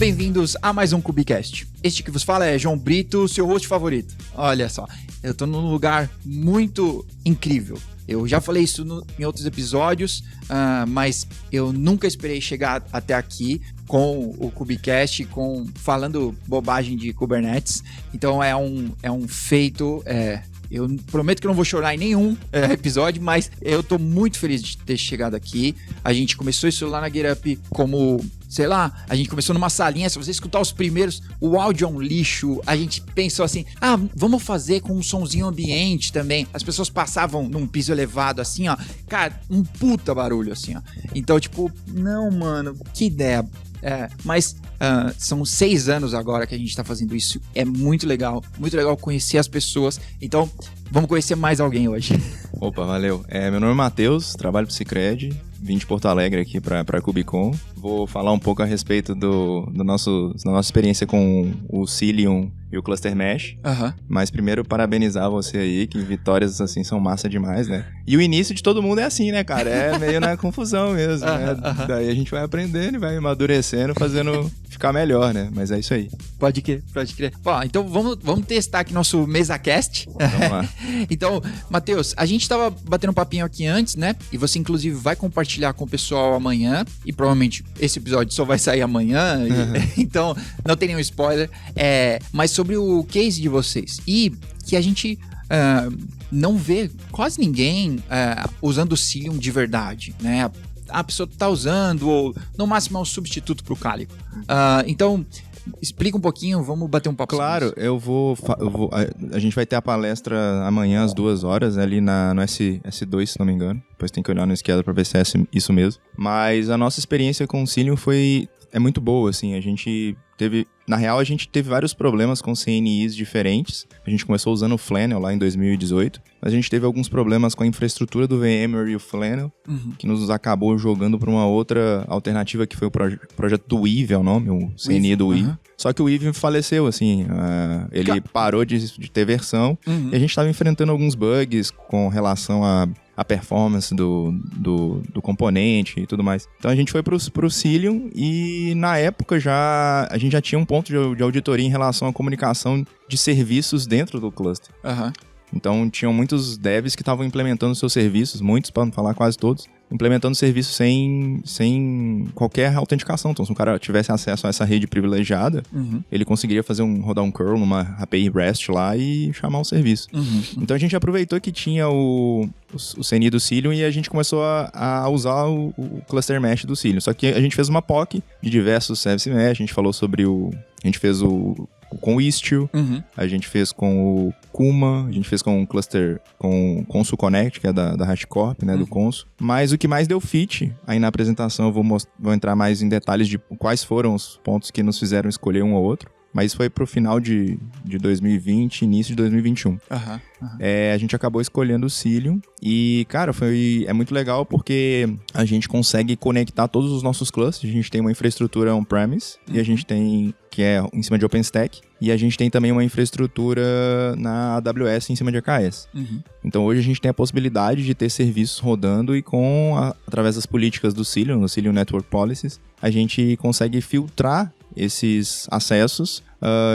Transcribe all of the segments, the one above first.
bem-vindos a mais um Cubicast. Este que vos fala é João Brito, seu host favorito. Olha só, eu tô num lugar muito incrível. Eu já falei isso em outros episódios, mas eu nunca esperei chegar até aqui com o Cubicast, falando bobagem de Kubernetes. Então é um feito... Eu prometo que eu não vou chorar em nenhum episódio, mas eu tô muito feliz de ter chegado aqui. A gente começou isso lá na GitHub como, sei lá, a gente começou numa salinha. Se você escutar os primeiros, o áudio é um lixo. A gente pensou assim, vamos fazer com um somzinho ambiente também. As pessoas passavam num piso elevado assim, ó. Cara, um puta barulho assim, ó. Então, tipo, não, mano, que ideia. Mas são 6 anos agora que a gente tá fazendo isso. É muito legal conhecer as pessoas. Então, vamos conhecer mais alguém hoje. Opa, valeu. Meu nome é Matheus, trabalho pro Sicredi. Vim de Porto Alegre aqui pra KubeCon. Vou falar um pouco a respeito da nossa experiência com o Cilium e o Cluster Mesh. Uhum. Mas primeiro, parabenizar você aí, que vitórias assim são massa demais, né? E o início de todo mundo é assim, né, cara? É meio na confusão mesmo, né? Daí a gente vai aprendendo e vai amadurecendo, fazendo ficar melhor, né? Mas é isso aí. Pode crer. Bom, então vamos testar aqui nosso MesaCast. Vamos lá. Então, Matheus, a gente tava batendo um papinho aqui antes, né? E você, inclusive, vai compartilhar com o pessoal amanhã. E provavelmente esse episódio só vai sair amanhã. Então, não tem nenhum spoiler. Mas sobre o case de vocês. E que a gente não vê quase ninguém usando o Cilium de verdade, né? A pessoa tá usando, ou no máximo é um substituto pro Calico. Então, explica um pouquinho, vamos bater um papo. Claro, a gente vai ter a palestra amanhã às 2h ali no S2, se não me engano. Depois tem que olhar no esquerda pra ver se é isso mesmo. Mas a nossa experiência com o Cilium é muito boa, assim. A gente teve vários problemas com CNIs diferentes. A gente começou usando o Flannel lá em 2018. Mas a gente teve alguns problemas com a infraestrutura do VMware e o Flannel, que nos acabou jogando para uma outra alternativa, que foi o projeto do Weave, é o nome, o CNI do Weave. Só que o Weave faleceu, assim, ele parou de ter versão, e a gente estava enfrentando alguns bugs com relação a performance do componente e tudo mais. Então a gente foi pro Cilium e na época a gente já tinha um ponto de auditoria em relação à comunicação de serviços dentro do cluster. Então tinham muitos devs que estavam implementando seus serviços, muitos, para não falar quase todos, implementando serviços sem qualquer autenticação. Então se um cara tivesse acesso a essa rede privilegiada, ele conseguiria rodar um curl numa API REST lá e chamar o serviço. Então a gente aproveitou que tinha o CNI do Cilium e a gente começou a usar o Cluster Mesh do Cilium. Só que a gente fez uma POC de diversos Service Mesh, a gente falou sobre a gente fez com o Istio, a gente fez com o Kuma, a gente fez com o cluster, com o Consul Connect, que é da HashiCorp, né, do Consul. Mas o que mais deu fit, aí na apresentação eu vou entrar mais em detalhes de quais foram os pontos que nos fizeram escolher um ou outro. Mas foi pro final de 2020, início de 2021. A gente acabou escolhendo o Cilium e, cara, é muito legal porque a gente consegue conectar todos os nossos clusters. A gente tem uma infraestrutura on-premise e a gente tem, que é em cima de OpenStack, e a gente tem também uma infraestrutura na AWS em cima de AKS. Então hoje a gente tem a possibilidade de ter serviços rodando e através das políticas do Cilium, no Cilium Network Policies, a gente consegue filtrar esses acessos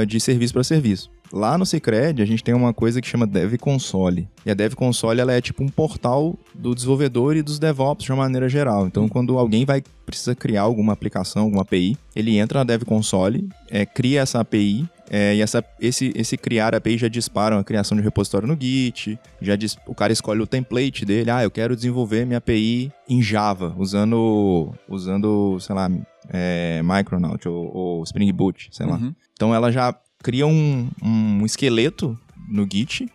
de serviço para serviço. Lá no Sicredi, a gente tem uma coisa que chama Dev Console. E a Dev Console, ela é tipo um portal do desenvolvedor e dos DevOps de uma maneira geral. Então, quando alguém precisa criar alguma aplicação, alguma API, ele entra na Dev Console, cria essa API, e esse criar API já dispara a criação de repositório no Git, o cara escolhe o template dele, eu quero desenvolver minha API em Java, usando sei lá, Micronaut ou Spring Boot, sei lá. Então ela já cria um esqueleto no Git,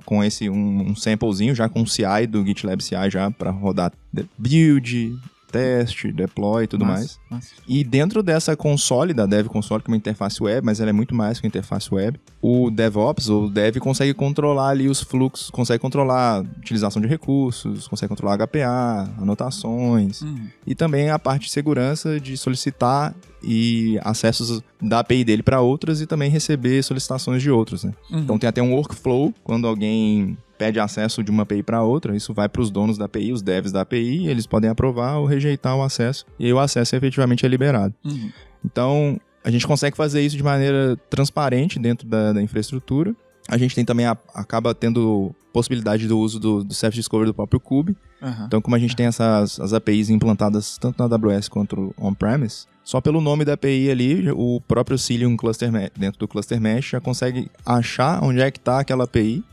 com um samplezinho, já com o CI do GitLab CI já para rodar build, teste, deploy e tudo mais. E dentro dessa console, da Dev Console, que é uma interface web, mas ela é muito mais que uma interface web, o DevOps, ou o Dev, consegue controlar ali os fluxos, consegue controlar a utilização de recursos, consegue controlar HPA, anotações, e também a parte de segurança de solicitar e acessos da API dele para outras e também receber solicitações de outros, né? Então tem até um workflow, quando alguém pede acesso de uma API para outra, isso vai para os donos da API, os devs da API, eles podem aprovar ou rejeitar o acesso, e aí o acesso efetivamente é liberado. Então, a gente consegue fazer isso de maneira transparente dentro da infraestrutura. A gente tem também, acaba tendo possibilidade do uso do self-discovery do próprio Kube. Então, como a gente tem as APIs implantadas tanto na AWS quanto on-premise, só pelo nome da API ali, o próprio Cilium Cluster Mesh, dentro do Cluster Mesh, já consegue achar onde é que está aquela API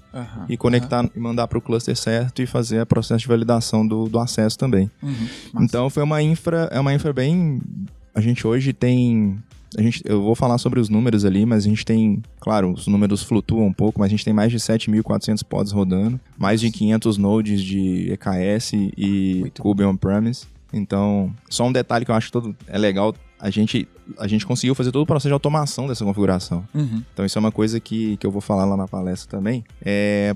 e conectar e mandar para o cluster certo e fazer o processo de validação do acesso também. Então, foi uma infra bem... A gente hoje tem... Eu vou falar sobre os números ali, mas a gente tem, claro, os números flutuam um pouco, mas a gente tem mais de 7.400 pods rodando, mais de 500 nodes de EKS e Kube on-premise. Então, só um detalhe que eu acho todo é legal, a gente conseguiu fazer todo o processo de automação dessa configuração. Então, isso é uma coisa que eu vou falar lá na palestra também,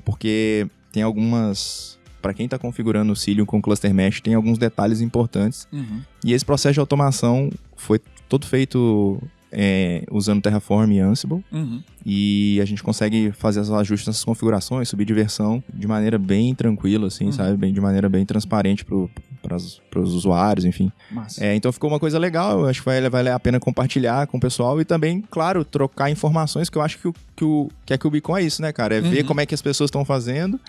porque tem algumas... Para quem está configurando o Cilium com Cluster Mesh, tem alguns detalhes importantes. E esse processo de automação foi todo feito usando Terraform e Ansible. E a gente consegue fazer os ajustes nessas configurações, subir de versão de maneira bem tranquila, assim, sabe? De maneira bem transparente para os usuários, enfim. Então ficou uma coisa legal, eu acho que vai valer a pena compartilhar com o pessoal e também, claro, trocar informações, que eu acho que a KubeCon é isso, né, cara? É ver como é que as pessoas estão fazendo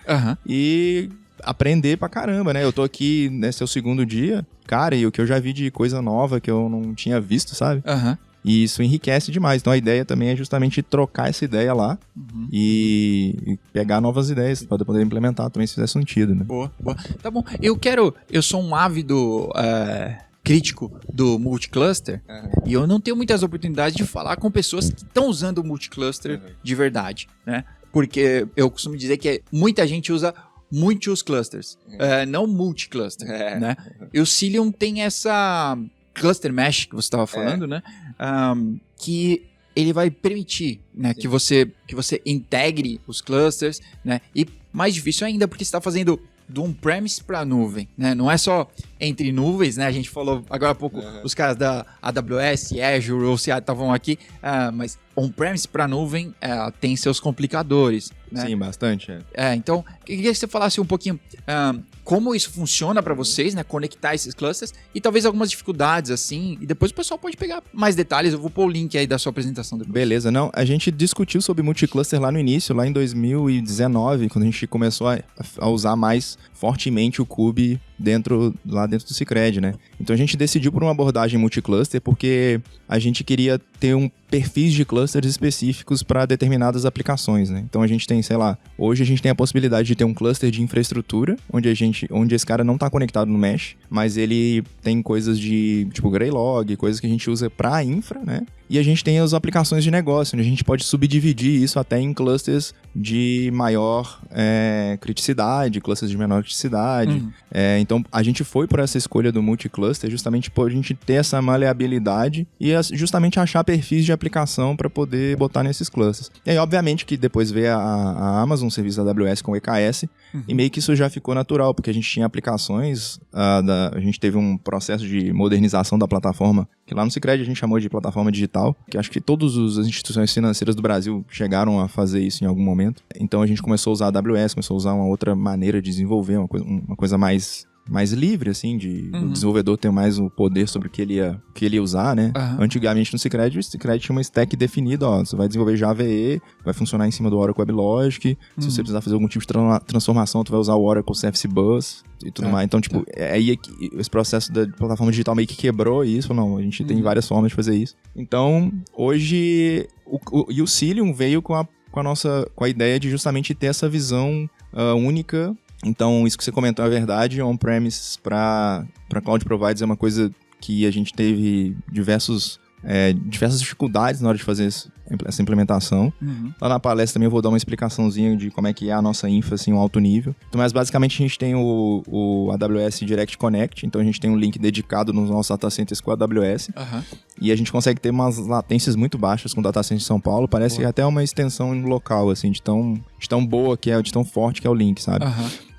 e... aprender pra caramba, né? Eu tô aqui, nesse é o segundo dia, cara, e o que eu já vi de coisa nova que eu não tinha visto, sabe? E isso enriquece demais. Então a ideia também é justamente trocar essa ideia lá e pegar novas ideias pra poder implementar também, se fizer sentido, né? Boa. Tá bom. Eu sou um ávido crítico do multicluster e eu não tenho muitas oportunidades de falar com pessoas que estão usando o multicluster de verdade, né? Porque eu costumo dizer que muita gente usa muitos clusters, não multicluster, né? E o Cilium tem essa cluster mesh que você estava falando, né? Que ele vai permitir, né, que você integre os clusters, né? E mais difícil ainda porque você está fazendo do on-premise para a nuvem, né? Não é só entre nuvens, né? A gente falou agora há pouco, os caras da AWS, Azure ou CI estavam aqui, mas on-premise para a nuvem tem seus complicadores, né? Sim, bastante. Então, eu queria que você falasse um pouquinho como isso funciona para vocês, né? Conectar esses clusters e talvez algumas dificuldades, assim, e depois o pessoal pode pegar mais detalhes. Eu vou pôr o link aí da sua apresentação depois. Beleza, não, a gente discutiu sobre multicluster lá no início, lá em 2019, quando a gente começou a usar mais fortemente o Kube lá dentro do Cicred, né? Então a gente decidiu por uma abordagem multicluster porque a gente queria ter perfis de clusters específicos para determinadas aplicações, né? Então a gente tem, sei lá, hoje a gente tem a possibilidade de ter um cluster de infraestrutura, onde esse cara não está conectado no mesh, mas ele tem coisas de tipo Greylog, coisas que a gente usa para infra, né? E a gente tem as aplicações de negócio, onde a gente pode subdividir isso até em clusters de maior criticidade, clusters de menor criticidade. Então, a gente foi por essa escolha do multicluster justamente por a gente ter essa maleabilidade e justamente achar perfis de aplicação para poder botar nesses clusters. E aí, obviamente, que depois veio a Amazon, o serviço da AWS com o EKS, e meio que isso já ficou natural, porque a gente tinha aplicações, a gente teve um processo de modernização da plataforma, que lá no Cicred a gente chamou de plataforma digital, que acho que todas as instituições financeiras do Brasil chegaram a fazer isso em algum momento. Então a gente começou a usar a AWS, começou a usar uma outra maneira de desenvolver, uma coisa mais livre, assim, o desenvolvedor ter mais o poder sobre o que ele ia usar, né? Antigamente no Cicred, o Cicred tinha uma stack definida, você vai desenvolver Java EE, vai funcionar em cima do Oracle WebLogic, se você precisar fazer algum tipo de transformação, tu vai usar o Oracle CFS Bus e tudo mais. Então, tipo, aí esse processo da plataforma digital meio que quebrou isso, não, a gente tem várias formas de fazer isso. Então, hoje, o Cilium veio com a ideia de justamente ter essa visão única. Então, isso que você comentou é verdade. On-premise para cloud providers é uma coisa que a gente teve diversas dificuldades na hora de fazer essa implementação. Lá na palestra também eu vou dar uma explicaçãozinha de como é que é a nossa infra, assim, um alto nível. Então, mas basicamente a gente tem o AWS Direct Connect, então a gente tem um link dedicado nos nossos data centers com a AWS. E a gente consegue ter umas latências muito baixas com o data center de São Paulo. Parece até uma extensão local, assim, de tão boa que é, de tão forte que é o link, sabe?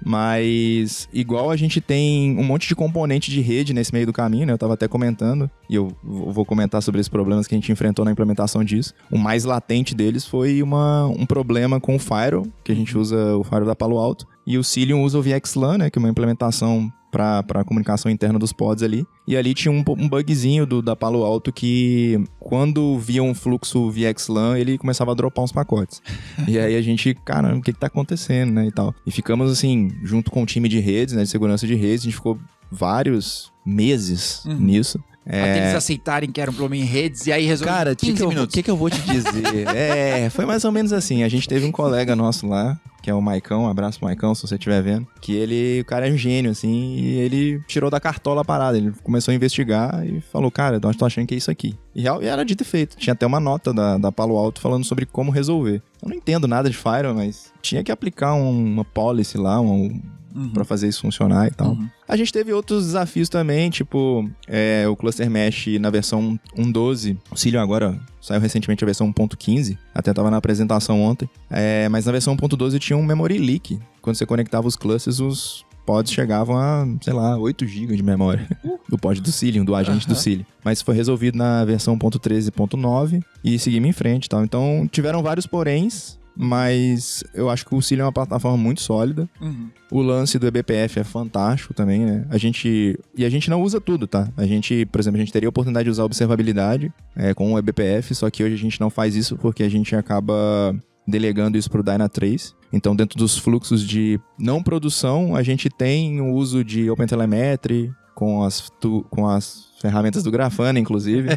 Mas, igual a gente tem um monte de componente de rede nesse meio do caminho, né? Eu tava até comentando, e eu vou comentar sobre esses problemas que a gente enfrentou na implementação disso. O mais latente deles foi um problema com o Firewall, que a gente usa o Firewall da Palo Alto. E o Cilium usa o VXLAN, né? Que é uma implementação para a comunicação interna dos pods ali. E ali tinha um bugzinho da Palo Alto que, quando via um fluxo VXLAN, ele começava a dropar uns pacotes. E aí a gente, caramba, o que tá acontecendo, né, e tal. E ficamos, assim, junto com o time de redes, né, de segurança de redes, a gente ficou vários meses nisso. Até eles aceitarem que era um problema em redes e aí resolveram. Cara, 15 minutos. O que eu vou te dizer? Foi mais ou menos assim. A gente teve um colega nosso lá, que é o Maicão, um abraço pro Maicão, se você estiver vendo, que o cara é um gênio, assim, e ele tirou da cartola a parada. Ele começou a investigar e falou, cara, eu tô achando que é isso aqui. E era dito e feito. Tinha até uma nota da Palo Alto falando sobre como resolver. Eu não entendo nada de Firewall, mas tinha que aplicar uma policy lá, pra fazer isso funcionar e tal. A gente teve outros desafios também, tipo o Cluster Mesh na versão 1.12. O Cilium agora saiu recentemente a versão 1.15, até tava na apresentação ontem. Mas na versão 1.12 tinha um memory leak. Quando você conectava os clusters, os pods chegavam a, sei lá, 8 GB de memória do pod do Cilium, do agente do Cilium. Mas foi resolvido na versão 1.13.9 e seguimos em frente e tal. Então tiveram vários poréns, mas eu acho que o Cilium é uma plataforma muito sólida. O lance do eBPF é fantástico também, né? A gente não usa tudo, tá? Por exemplo, a gente teria a oportunidade de usar observabilidade com o eBPF, só que hoje a gente não faz isso porque a gente acaba delegando isso pro Dynatrace. Então, dentro dos fluxos de não produção, a gente tem o uso de OpenTelemetry com as ferramentas do Grafana, inclusive.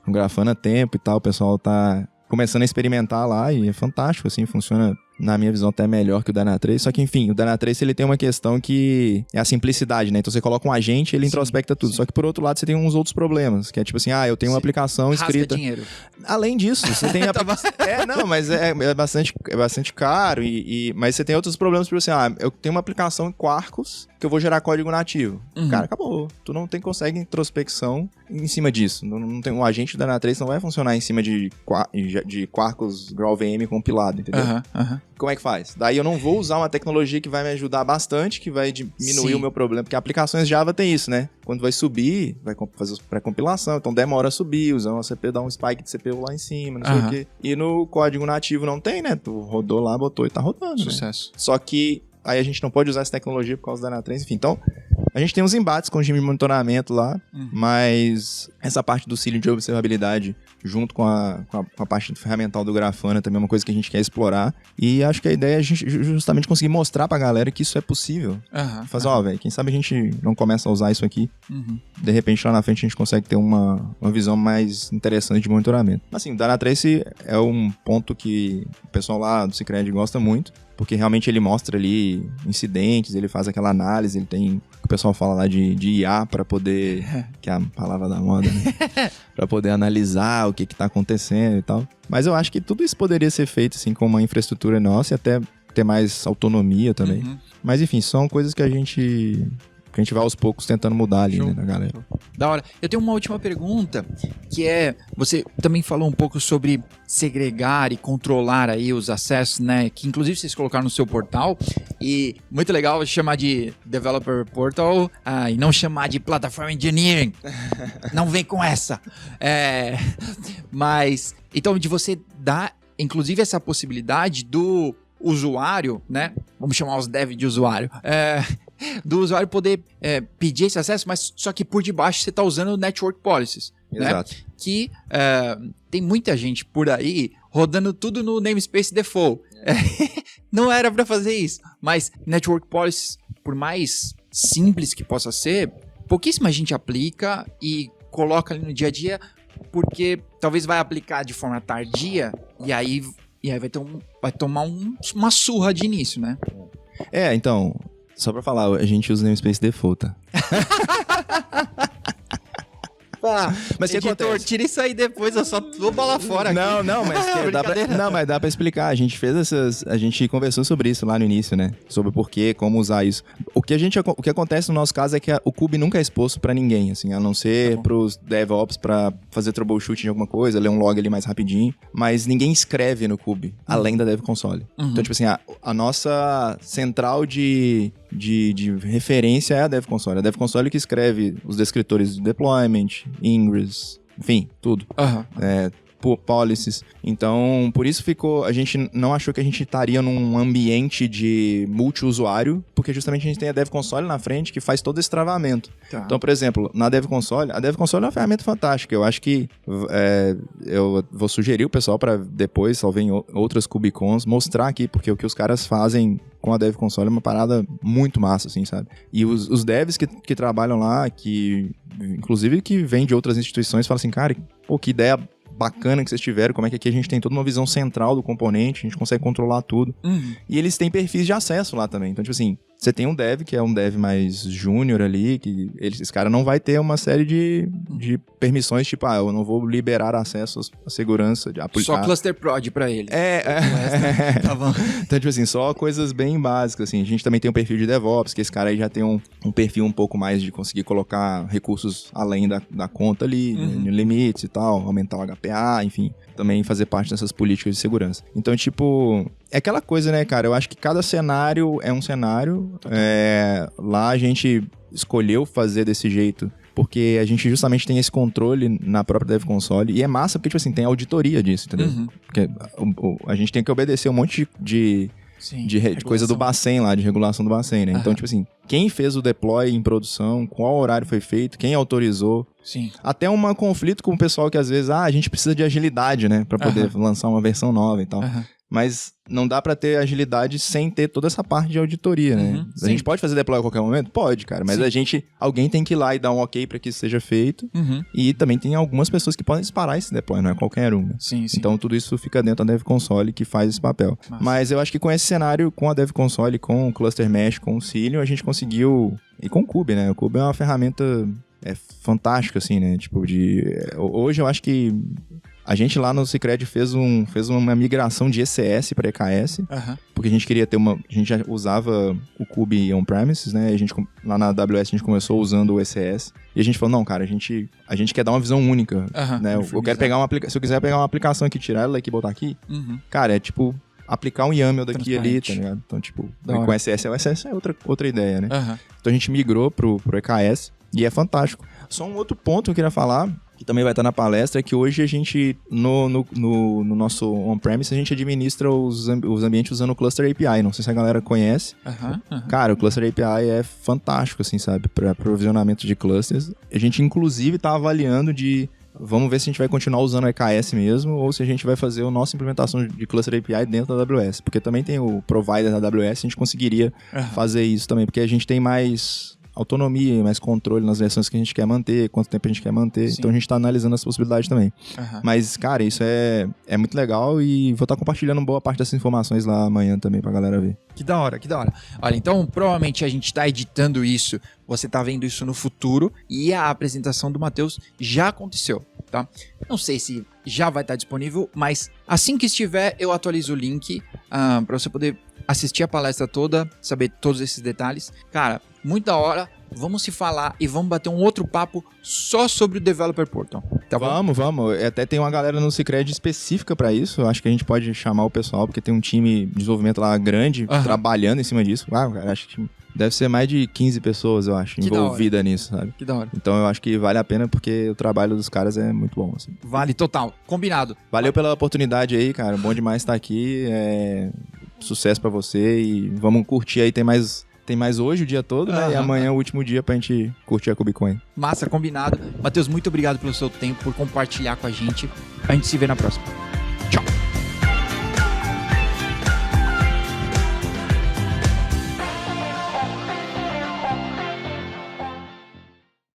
Com Grafana Tempo e tal, o pessoal tá começando a experimentar lá e é fantástico, assim, funciona, na minha visão, até melhor que o Dynatrace. Só que, enfim, o Dynatrace, ele tem uma questão que é a simplicidade, né? Então, você coloca um agente, ele introspecta tudo. Só que, por outro lado, você tem uns outros problemas, que é tipo assim, eu tenho uma aplicação escrita... dinheiro. Além disso, você tem... mas é bastante caro, mas você tem outros problemas, tipo assim, eu tenho uma aplicação em Quarkus que eu vou gerar código nativo. Cara, acabou. Tu não consegue introspecção em cima disso. Não tem, um agente do Dynatrace não vai funcionar em cima de Quarkus GraalVM compilado, entendeu? Como é que faz? Daí eu não vou usar uma tecnologia que vai me ajudar bastante, que vai diminuir o meu problema, porque aplicações Java tem isso, né? Quando vai subir, vai fazer pré-compilação, então demora a subir, usa uma CPU, dá um spike de CPU lá em cima, não sei o quê. E no código nativo não tem, né? Tu rodou lá, botou e tá rodando. Sucesso. Né? Só que aí a gente não pode usar essa tecnologia por causa da Dynatrace, enfim. Então, a gente tem uns embates com o time de monitoramento lá, mas essa parte do Cilium de observabilidade, junto com a parte ferramental do Grafana, também é uma coisa que a gente quer explorar. E acho que a ideia é a gente justamente conseguir mostrar pra galera que isso é possível. Fazer, velho, quem sabe a gente não começa a usar isso aqui. De repente, lá na frente, a gente consegue ter uma visão mais interessante de monitoramento. Assim, o Dynatrace é um ponto que o pessoal lá do Cicred gosta muito, porque realmente ele mostra ali incidentes, ele faz aquela análise, ele tem o que o pessoal fala lá de IA para poder, que é a palavra da moda, né? Para poder analisar o que tá acontecendo e tal. Mas eu acho que tudo isso poderia ser feito assim com uma infraestrutura nossa e até ter mais autonomia também. Mas enfim, são coisas que a gente vai aos poucos tentando mudar ali, né, na galera. Da hora. Eu tenho uma última pergunta, que você também falou um pouco sobre segregar e controlar aí os acessos, né, que inclusive vocês colocaram no seu portal, e muito legal chamar de Developer Portal e não chamar de Platform Engineering. Não vem com essa. Mas, então, de você dar, inclusive, essa possibilidade do usuário, né, vamos chamar os devs de usuário, do usuário poder pedir esse acesso, mas só que por debaixo você está usando o Network Policies. Exato. Né? Que tem muita gente por aí rodando tudo no namespace default. Não era para fazer isso, mas Network Policies, por mais simples que possa ser, pouquíssima gente aplica e coloca ali no dia a dia, porque talvez vai aplicar de forma tardia e aí vai tomar uma surra de início, né? Então, só pra falar, a gente usa o namespace default, tá? Mas editor, tira isso aí depois, eu só vou bola fora aqui. Mas dá pra explicar. A gente conversou sobre isso lá no início, né? Sobre o porquê, como usar isso. O que acontece no nosso caso é que o Kube nunca é exposto pra ninguém, assim, a não ser pros DevOps pra fazer troubleshooting de alguma coisa, ler um log ali mais rapidinho, mas ninguém escreve no Kube, além da Dev Console. Então, tipo assim, a nossa central de referência é a Dev Console. A Dev Console que escreve os descritores de deployment, ingress, enfim, tudo. policies. Então, por isso a gente não achou que a gente estaria num ambiente de multiusuário, porque justamente a gente tem a Dev Console na frente que faz todo esse travamento. Tá. Então, por exemplo, na Dev Console, a Dev Console é uma ferramenta fantástica. Eu acho que eu vou sugerir o pessoal para depois, talvez em outras KubeCons, mostrar aqui, porque o que os caras fazem com a Dev Console é uma parada muito massa, assim, sabe? E os devs que trabalham lá, que inclusive que vêm de outras instituições, falam assim, cara, pô, que ideia bacana que vocês tiveram, como é que aqui a gente tem toda uma visão central do componente, a gente consegue controlar tudo. E eles têm perfis de acesso lá também. Então, tipo assim, você tem um dev, que é um dev mais júnior ali, que esse cara não vai ter uma série de permissões, tipo, eu não vou liberar acesso à segurança. Só cluster prod pra ele. Tá bom. Então, tipo assim, só coisas bem básicas, assim. A gente também tem um perfil de DevOps, que esse cara aí já tem um perfil um pouco mais de conseguir colocar recursos além da conta ali, limites e tal, aumentar o HPA, enfim. Também fazer parte dessas políticas de segurança. Então, tipo, é aquela coisa, né, cara? Eu acho que cada cenário é um cenário. Lá a gente escolheu fazer desse jeito porque a gente justamente tem esse controle na própria Dev Console. E é massa porque, tipo assim, tem auditoria disso, entendeu? Porque a gente tem que obedecer um monte de coisa do Bacen lá, de regulação do Bacen, né? Então, tipo assim, quem fez o deploy em produção, qual horário foi feito, quem autorizou. Sim. Até um conflito com o pessoal que às vezes, a gente precisa de agilidade, né? Pra poder lançar uma versão nova e tal. Mas não dá pra ter agilidade sem ter toda essa parte de auditoria, né? A gente pode fazer deploy a qualquer momento? Pode, cara. Mas alguém tem que ir lá e dar um ok pra que isso seja feito. E também tem algumas pessoas que podem disparar esse deploy, não é qualquer um, né? Então tudo isso fica dentro da Dev Console que faz esse papel. Mas eu acho que com esse cenário, com a Dev Console, com o Cluster Mesh, com o Cilium, a gente conseguiu... E com o Kube, né? O Kube é uma ferramenta fantástica, assim, né? Tipo, hoje eu acho que a gente lá no Cicred fez uma migração de ECS para EKS, porque a gente queria ter a gente já usava o Kube on-premises, né? Lá na AWS a gente começou usando o ECS, e a gente falou, não, cara, a gente quer dar uma visão única, né? Eu quero pegar se eu quiser pegar uma aplicação aqui, tirar ela aqui e botar aqui, cara, é tipo... aplicar um YAML daqui ali, tá ligado? Então, tipo, com o ECS é outra ideia, né? Então a gente migrou pro EKS e é fantástico. Só um outro ponto que eu queria falar, que também vai estar na palestra, é que hoje a gente, no nosso on-premise, a gente administra os ambientes usando o Cluster API. Não sei se a galera conhece. Cara, o Cluster API é fantástico, assim, sabe? Para provisionamento de clusters. A gente, inclusive, tá avaliando vamos ver se a gente vai continuar usando o EKS mesmo ou se a gente vai fazer a nossa implementação de Cluster API dentro da AWS. Porque também tem o provider da AWS, a gente conseguiria fazer isso também, porque a gente tem mais autonomia, mais controle nas versões que a gente quer manter, quanto tempo a gente quer manter. Então a gente está analisando essa possibilidade também. Mas, cara, isso é muito legal e vou estar compartilhando boa parte dessas informações lá amanhã também pra galera ver. Que da hora, que da hora. Olha, então provavelmente a gente está editando isso, você tá vendo isso no futuro e a apresentação do Matheus já aconteceu, tá? Não sei se já vai estar disponível, mas assim que estiver eu atualizo o link para você poder assistir a palestra toda, saber todos esses detalhes. Cara, muito da hora. Vamos se falar e vamos bater um outro papo só sobre o Developer Portal. Tá bom? Vamos. Até tem uma galera no Cicred específica pra isso. Eu acho que a gente pode chamar o pessoal, porque tem um time de desenvolvimento lá grande trabalhando em cima disso. Cara, acho que deve ser mais de 15 pessoas, eu acho, envolvida nisso, sabe? Que da hora. Então eu acho que vale a pena porque o trabalho dos caras é muito bom, assim. Vale, total. Combinado. Valeu pela oportunidade aí, cara. Bom demais estar aqui. Sucesso pra você e vamos curtir aí. Tem mais hoje o dia todo, né? E amanhã é o último dia pra gente curtir a KubeCon. Massa, combinado. Matheus, muito obrigado pelo seu tempo, por compartilhar com a gente. A gente se vê na próxima.